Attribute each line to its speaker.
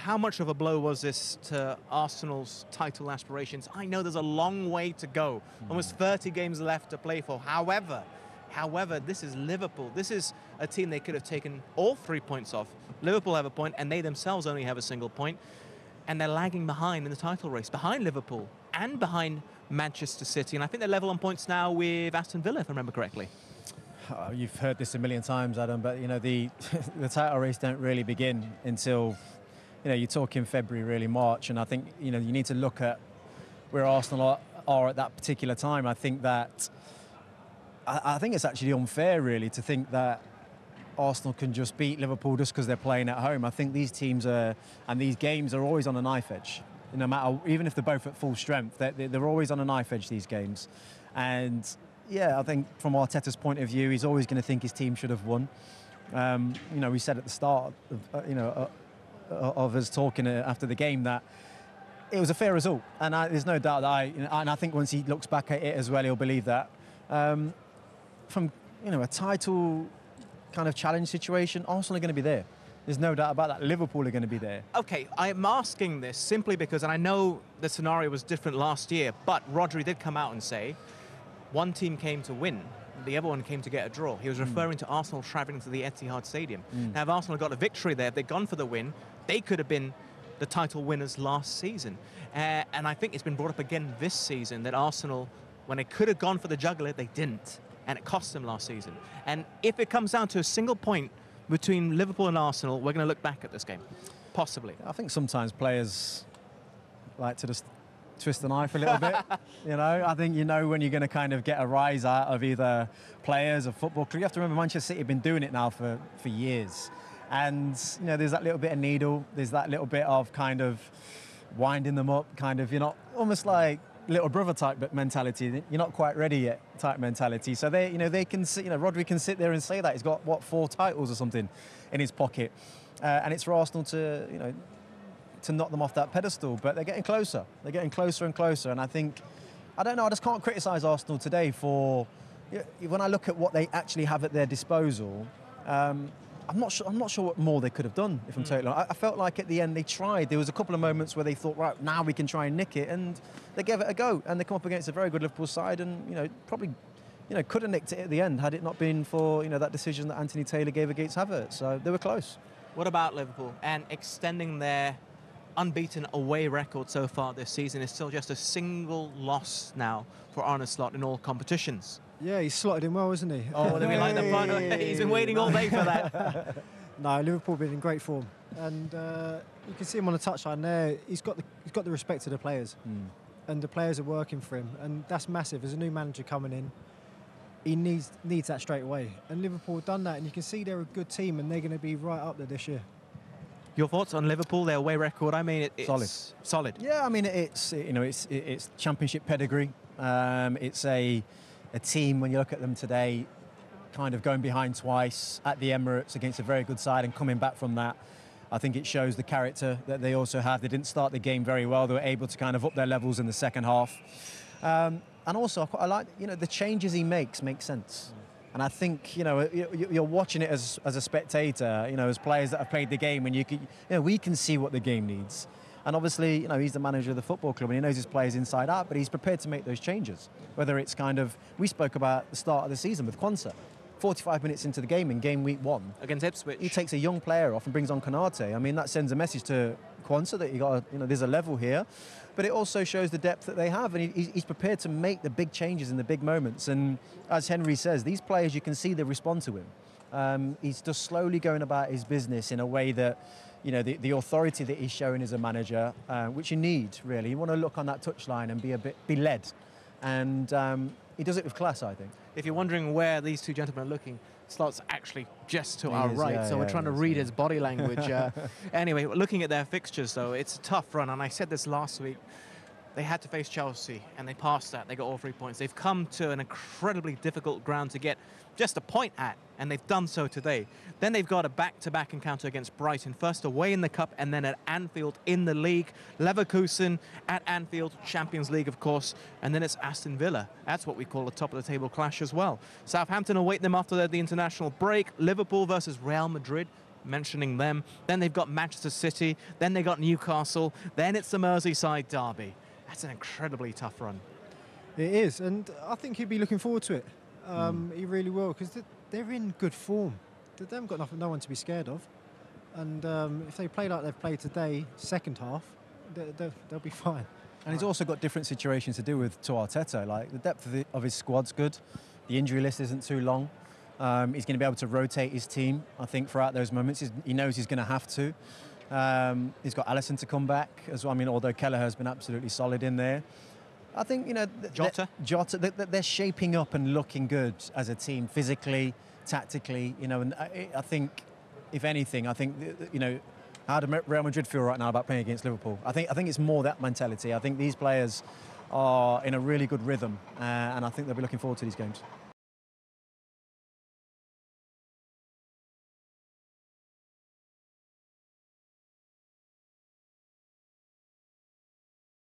Speaker 1: How much of a blow was this to Arsenal's title aspirations? I know there's a long way to go, almost 30 games left to play for. However, this is Liverpool. This is a team they could have taken all 3 points off. Liverpool have a point, and they themselves only have a single point. And they're lagging behind in the title race, behind Liverpool and behind Manchester City. And I think they're level on points now with Aston Villa, if I remember correctly.
Speaker 2: Oh, you've heard this a million times, Adam, but the the title race don't really begin until you're talking February, really March. And I think you need to look at where Arsenal are at that particular time. I think it's actually unfair, really, to think that Arsenal can just beat Liverpool just because they're playing at home. I think these teams and these games are always on a knife edge. No matter, even if they're both at full strength, they're always on a knife edge, these games. And yeah, I think from Arteta's point of view, he's always going to think his team should have won. We said at the start of us talking after the game that it was a fair result, and there's no doubt that and I think once he looks back at it as well, he'll believe that. From a title kind of challenge situation, Arsenal are going to be there. There's no doubt about that. Liverpool are going to be there.
Speaker 1: Okay, I'm asking this simply because, and I know the scenario was different last year, but Rodri did come out and say one team came to win, the other one came to get a draw. He was referring to Arsenal travelling to the Etihad Stadium. Now, if Arsenal got a victory there, if they'd gone for the win, they could have been the title winners last season. And I think it's been brought up again this season that Arsenal, when they could have gone for the jugular, they didn't. And it cost them last season. And if it comes down to a single point between Liverpool and Arsenal, we're going to look back at this game. Possibly.
Speaker 2: I think sometimes players like to just twist the knife a little bit. I think when you're going to kind of get a rise out of either players or football. You have to remember Manchester City have been doing it now for years. And, there's that little bit of needle. There's that little bit of kind of winding them up, kind of, almost like little brother type mentality. You're not quite ready yet type mentality. So they can Rodri can sit there and say that he's got 4 titles or something in his pocket, and it's for Arsenal to knock them off that pedestal. But they're getting closer. They're getting closer and closer. And I don't know. I just can't criticise Arsenal today for when I look at what they actually have at their disposal. I'm not sure what more they could have done, if I'm totally honest. I felt like at the end they tried. There was a couple of moments where they thought, right, now we can try and nick it, and they gave it a go. And they come up against a very good Liverpool side, and probably could have nicked it at the end had it not been for that decision that Anthony Taylor gave against Havertz. So they were close.
Speaker 1: What about Liverpool and extending their unbeaten away record so far this season? Is still just a single loss now for Arne Slot in all competitions.
Speaker 3: Yeah, he's slotted in well, isn't he?
Speaker 1: Oh, then we like the fun. He's been waiting all day for that.
Speaker 3: No, Liverpool been in great form, and you can see him on the touchline there. He's got the respect of the players, and the players are working for him, and that's massive. As a new manager coming in, he needs that straight away, and Liverpool have done that, and you can see they're a good team, and they're going to be right up there this year.
Speaker 1: Your thoughts on Liverpool, their away record? I mean, it's solid.
Speaker 2: Yeah, I mean, it's championship pedigree. It's a team, when you look at them today, kind of going behind twice at the Emirates against a very good side and coming back from that. I think it shows the character that they also have. They didn't start the game very well. They were able to kind of up their levels in the second half. And also, I like, the changes he makes make sense. And I think, you're watching it as a spectator, as players that have played the game, and we can see what the game needs. And obviously, he's the manager of the football club and he knows his players inside out, but he's prepared to make those changes. Whether it's we spoke about the start of the season with Quansah. 45 minutes into the game in game week 1.
Speaker 1: Against Ipswich.
Speaker 2: He takes a young player off and brings on Konate. I mean, that sends a message to Quansah that there's a level here. But it also shows the depth that they have, and he's prepared to make the big changes in the big moments. And as Henry says, these players, you can see they respond to him. He's just slowly going about his business in a way that, the authority that he's showing as a manager, which you need, really. You want to look on that touchline and be led. And he does it with class, I think.
Speaker 1: If you're wondering where these two gentlemen are looking, Slot's actually just to our right, so we're trying to read his body language. Anyway, looking at their fixtures, though, it's a tough run, and I said this last week. They had to face Chelsea, and they passed that. They got all 3 points. They've come to an incredibly difficult ground to get just a point at, and they've done so today. Then they've got a back-to-back encounter against Brighton, first away in the Cup and then at Anfield in the league. Leverkusen at Anfield, Champions League, of course, and then it's Aston Villa. That's what we call a top-of-the-table clash as well. Southampton await them after the international break. Liverpool versus Real Madrid. mentioning them. Then they've got Manchester City. Then they got Newcastle. Then it's the Merseyside derby. That's an incredibly tough run.
Speaker 3: It is, and I think he'd be looking forward to it. He really will, because they're in good form. They haven't got no one to be scared of. And if they play like they've played today, second half, they'll be fine.
Speaker 2: And he's also got different situations to deal with to Arteta. Like, the depth of his squad's good. The injury list isn't too long. He's going to be able to rotate his team, I think, throughout those moments. He knows he's going to have to. He's got Alisson to come back as well. I mean, although Kelleher's been absolutely solid in there. I think,
Speaker 1: Jota,
Speaker 2: they're shaping up and looking good as a team, physically, tactically. And I think, if anything, how do Real Madrid feel right now about playing against Liverpool? I think it's more that mentality. I think these players are in a really good rhythm, and I think they'll be looking forward to these games.